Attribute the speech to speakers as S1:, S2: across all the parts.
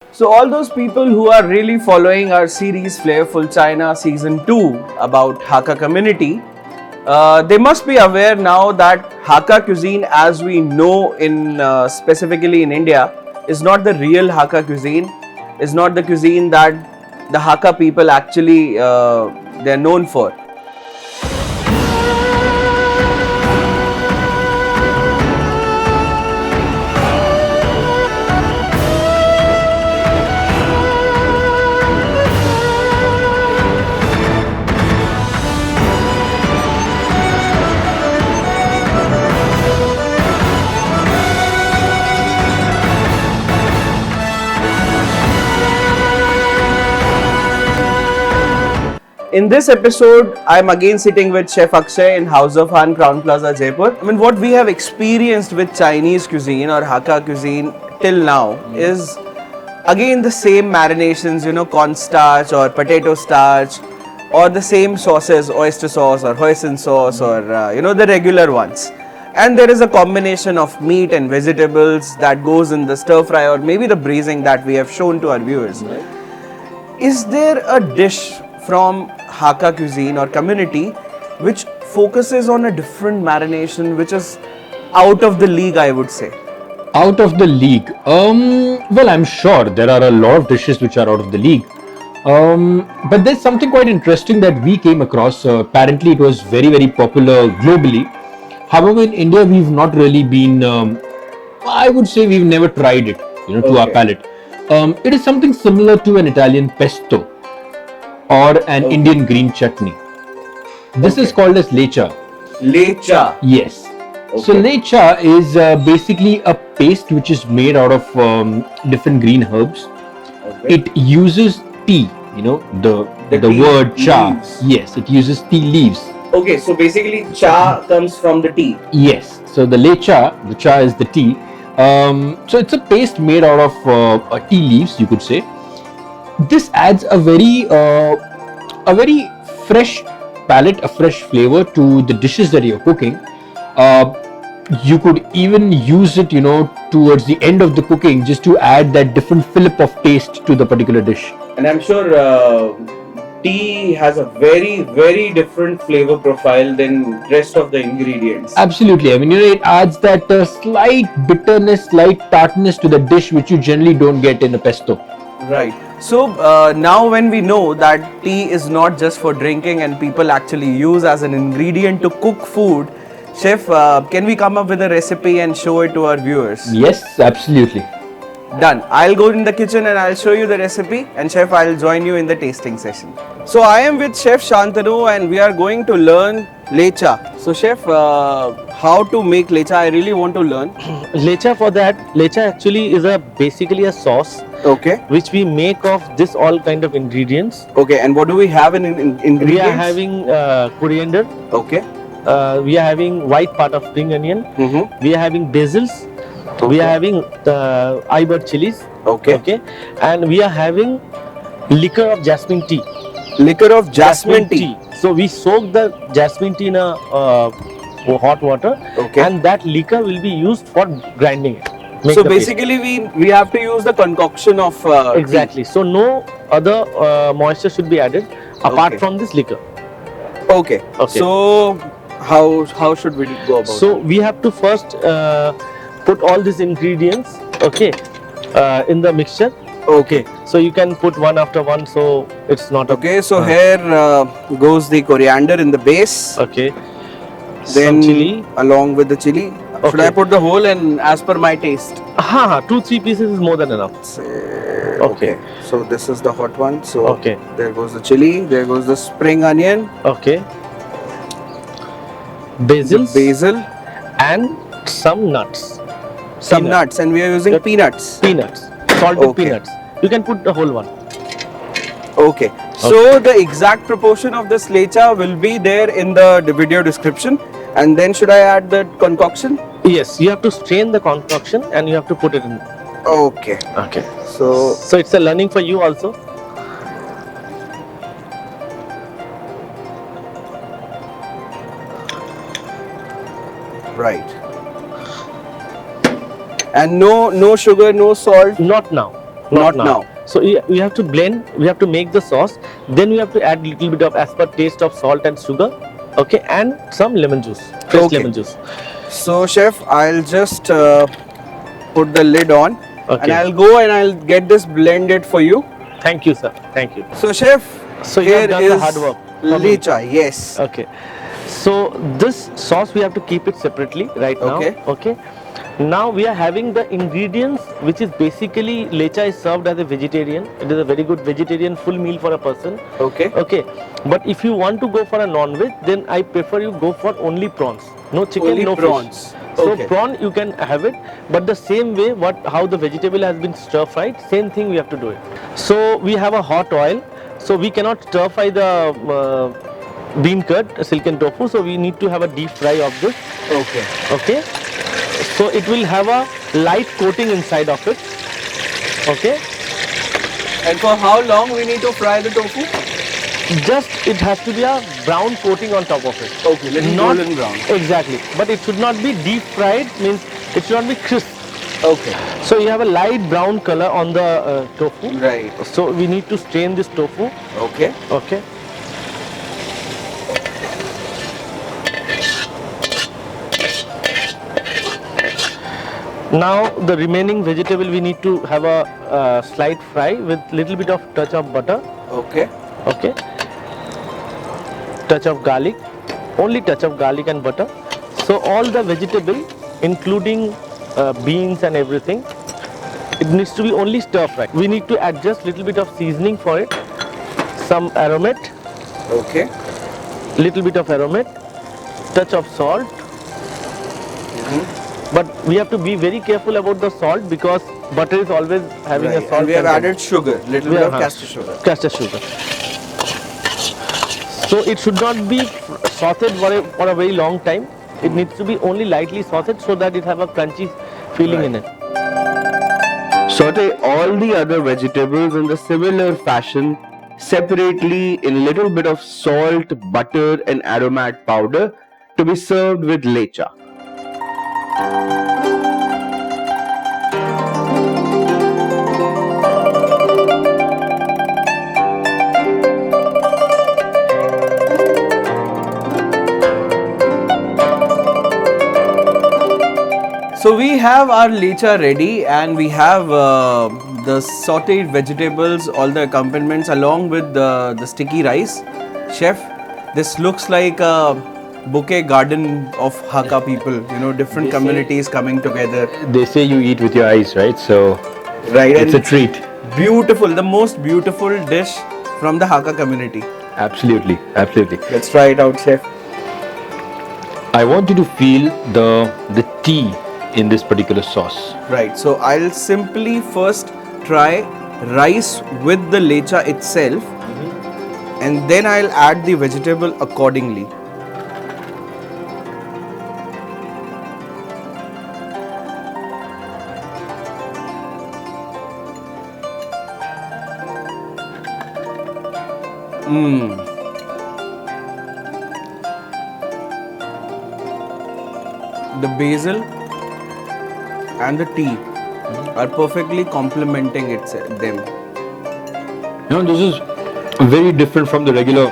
S1: So, all those people who are really following our series Flavorful China Season 2 about Hakka community, they must be aware now that Hakka cuisine, as we know in specifically in India, is not the real Hakka cuisine. Is not the cuisine that the Hakka people actually they're known for. In this episode, I'm again sitting with Chef Akshay in House of Han, Crown Plaza, Jaipur. I mean, what we have experienced with Chinese cuisine or Hakka cuisine till now is again the same marinations, cornstarch or potato starch, or the same sauces, oyster sauce or hoisin sauce, or the regular ones. And there is a combination of meat and vegetables that goes in the stir fry or maybe the braising that we have shown to our viewers. Is there a dish from Hakka cuisine or community which focuses on a different marination which is out of the league, I would say?
S2: Out of the league? Well, I'm sure there are a lot of dishes which are out of the league. But there's something quite interesting that we came across. Apparently, it was very, very popular globally. However, in India, we've not really been, I would say we've never tried it, to our palate. It is something similar to an Italian pesto or an Indian green chutney. This is called as lecha.
S1: Lecha.
S2: Yes. So lecha is basically a paste which is made out of different green herbs. It uses tea, the word cha.
S1: Leaves.
S2: Yes, it uses tea leaves.
S1: Okay, so basically cha comes from the tea.
S2: Yes. So the cha is the tea. So it's a paste made out of tea leaves, you could say. This adds a very fresh palate, a fresh flavor to the dishes that you're cooking. You could even use it, towards the end of the cooking, just to add that different fillip of taste to the particular dish.
S1: And I'm sure tea has a very, very different flavor profile than rest of the ingredients.
S2: Absolutely. I mean, it adds that slight bitterness, slight tartness to the dish, which you generally don't get in a pesto.
S1: Right. So now when we know that tea is not just for drinking and people actually use as an ingredient to cook food, Chef, can we come up with a recipe and show it to our viewers?
S2: Yes, absolutely.
S1: Done. I'll go in the kitchen and I'll show you the recipe, and Chef, I'll join you in the tasting session. So I am with Chef Shantanu and we are going to learn lecha. So Chef, how to make lecha? I really want to learn.
S3: Lecha actually is basically a sauce
S1: Okay.
S3: which we make of this all kind of ingredients.
S1: Okay. And what do we have in ingredients?
S3: We are having coriander,
S1: Okay.
S3: we are having white part of spring onion,
S1: Mm-hmm.
S3: we are having basils, we are having iber chilies,
S1: Okay.
S3: and we are having liquor of jasmine tea.
S1: Liquor of jasmine tea.
S3: So we soak the jasmine tea in a hot water,
S1: Okay.
S3: and that liquor will be used for grinding it. Make
S1: So
S3: the paste.
S1: basically, we have to use the concoction of
S3: Exactly. So no other moisture should be added apart
S1: Okay.
S3: from this liquor.
S1: tea. Okay.
S3: Okay.
S1: So how should we go about?
S3: So we have to first put all these ingredients, in the mixture.
S1: Okay.
S3: So you can put one after one, so it's not
S1: Okay. So here goes the coriander in the base.
S3: okay.
S1: Then
S3: Some chili.
S1: along with the chili. Should
S3: Okay.
S1: I put the whole and as per my taste?
S3: 2-3 pieces is more than enough.
S1: Okay. So this is the hot one. So
S3: Okay.
S1: there goes the chili. There goes the spring onion.
S3: Okay.
S1: The
S3: Basils
S1: basil.
S3: and some nuts.
S1: Some
S3: Peanut.
S1: nuts, and we are using
S3: That-
S1: peanuts.
S3: Peanuts. Salted
S1: Okay.
S3: peanuts. You can put the whole one.
S1: Okay. So the exact proportion of this lecha will be there in the video description. And then should I add the concoction?
S3: Yes, you have to strain the concoction and you have to put it in.
S1: Okay.
S3: Okay.
S1: So
S3: So it's a learning for you also.
S1: right. And no sugar, no salt.
S3: Not now.
S1: Not now.
S3: So we have to blend, we have to make the sauce, then we have to add little bit of as per taste of salt and sugar, okay, and some lemon juice, fresh
S1: Okay.
S3: lemon juice.
S1: So, chef, I'll just put the lid on, and
S3: Okay.
S1: I'll go and I'll get this blended for you.
S3: Thank you, sir. Thank you.
S1: So, chef,
S3: So you
S1: here
S3: have done the
S1: is
S3: hard work.
S1: lecha. Yes.
S3: Okay. So this sauce we have to keep it separately right now.
S1: Okay.
S3: Okay. Now we are having the ingredients, which is basically lecha is served as a vegetarian. It is a very good vegetarian full meal for a person.
S1: Okay.
S3: Okay. But if you want to go for a non-veg, then I prefer you go for only prawns. No chicken,
S1: Only
S3: no
S1: prawns.
S3: fish. So
S1: Okay.
S3: prawn you can have it, but the same way how the vegetable has been stir fried, same thing we have to do it. So we have a hot oil. So we cannot stir fry the bean curd, silken tofu. So we need to have a deep fry of this.
S1: Okay.
S3: Okay. So it will have a light coating inside of it. Okay.
S1: And for how long we need to fry the tofu?
S3: Just it has to be a brown coating on top of it.
S1: Okay, little golden brown.
S3: Exactly. But it should not be deep fried, means it should not be crisp.
S1: Okay.
S3: So you have a light brown color on the tofu.
S1: Right.
S3: So we need to strain this tofu.
S1: Okay.
S3: Okay. Now the remaining vegetable we need to have a slight fry with little bit of touch of butter.
S1: Okay.
S3: Okay. Touch of garlic. Only touch of garlic and butter. So all the vegetable, including beans and everything, it needs to be only stir fried. We need to add just little bit of seasoning for it. Some aromat,
S1: Okay.
S3: little bit of aromat, touch of salt. But we have to be very careful about the salt because butter is always having a
S1: Right.
S3: salt.
S1: And we have
S3: content.
S1: added sugar, little
S3: We
S1: bit of
S3: have-
S1: castor sugar.
S3: Castor sugar. So it should not be sauteed for a very long time. It needs to be only lightly sauteed so that it have a crunchy feeling in it.
S1: Saute all the other vegetables in the similar fashion separately in little bit of salt, butter and aromat powder to be served with lecha. So we have our lecha ready and we have the sauteed vegetables, all the accompaniments along with the sticky rice. Chef, this looks like a bouquet garden of Hakka people, you know, different communities coming together.
S2: They say you eat with your eyes, right? So
S1: Right,
S2: it's a treat.
S1: beautiful, the most beautiful dish from the Hakka community.
S2: Absolutely, absolutely.
S1: Let's try it out, chef.
S2: I want you to feel the tea in this particular sauce.
S1: Right, so I'll simply first try rice with the lecha itself and then I'll add the vegetable accordingly. The basil and the tea are perfectly complementing them.
S2: You know, this is very different from the regular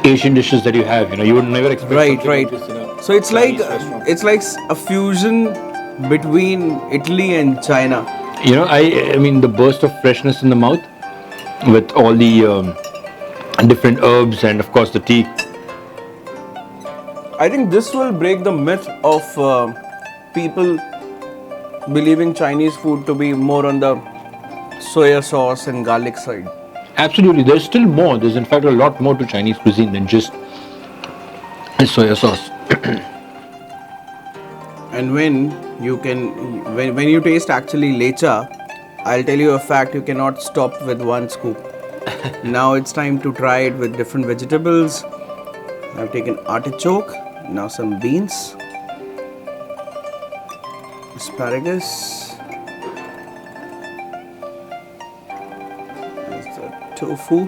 S2: Asian dishes that you have. You know, you would never expect
S1: Right,
S2: something
S1: right.
S2: like this in a
S1: So it's like
S2: Chinese restaurant.
S1: a fusion between Italy and China.
S2: You know, I mean, the burst of freshness in the mouth with all the different herbs and of course the tea.
S1: I think this will break the myth of people believing Chinese food to be more on the soya sauce and garlic side.
S2: Absolutely, there's still more. There's in fact a lot more to Chinese cuisine than just soya sauce.
S1: And when you taste actually lecha, I'll tell you a fact, you cannot stop with one scoop. Now it's time to try it with different vegetables. I've taken artichoke, now some beans, asparagus, there's the tofu.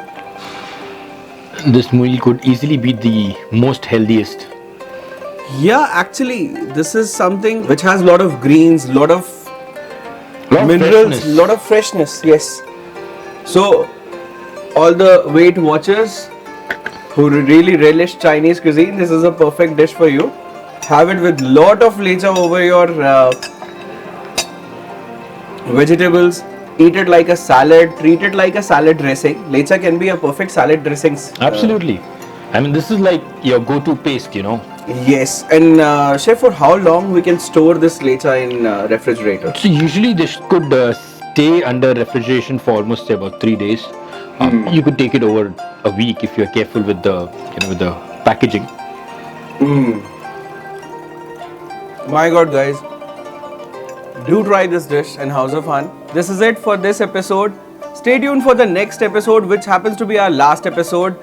S2: This meal could easily be the most healthiest.
S1: Yeah, actually, this is something which has a lot of greens, lot of
S2: Lot of
S1: minerals,
S2: freshness.
S1: lot of freshness. Yes. So, all the weight watchers who really relish Chinese cuisine, this is a perfect dish for you. Have it with lot of lecha over your vegetables. Eat it like a salad. Treat it like a salad dressing. Lecha can be a perfect salad dressing.
S2: Absolutely. I mean, this is like your go-to paste, you know.
S1: Yes. And chef, for how long we can store this lecha in refrigerator?
S2: So usually this could stay under refrigeration for almost say about 3 days. You could take it over a week if you're careful with the with the packaging.
S1: My God, guys. Do try this dish in House of Han. This is it for this episode. Stay tuned for the next episode, which happens to be our last episode.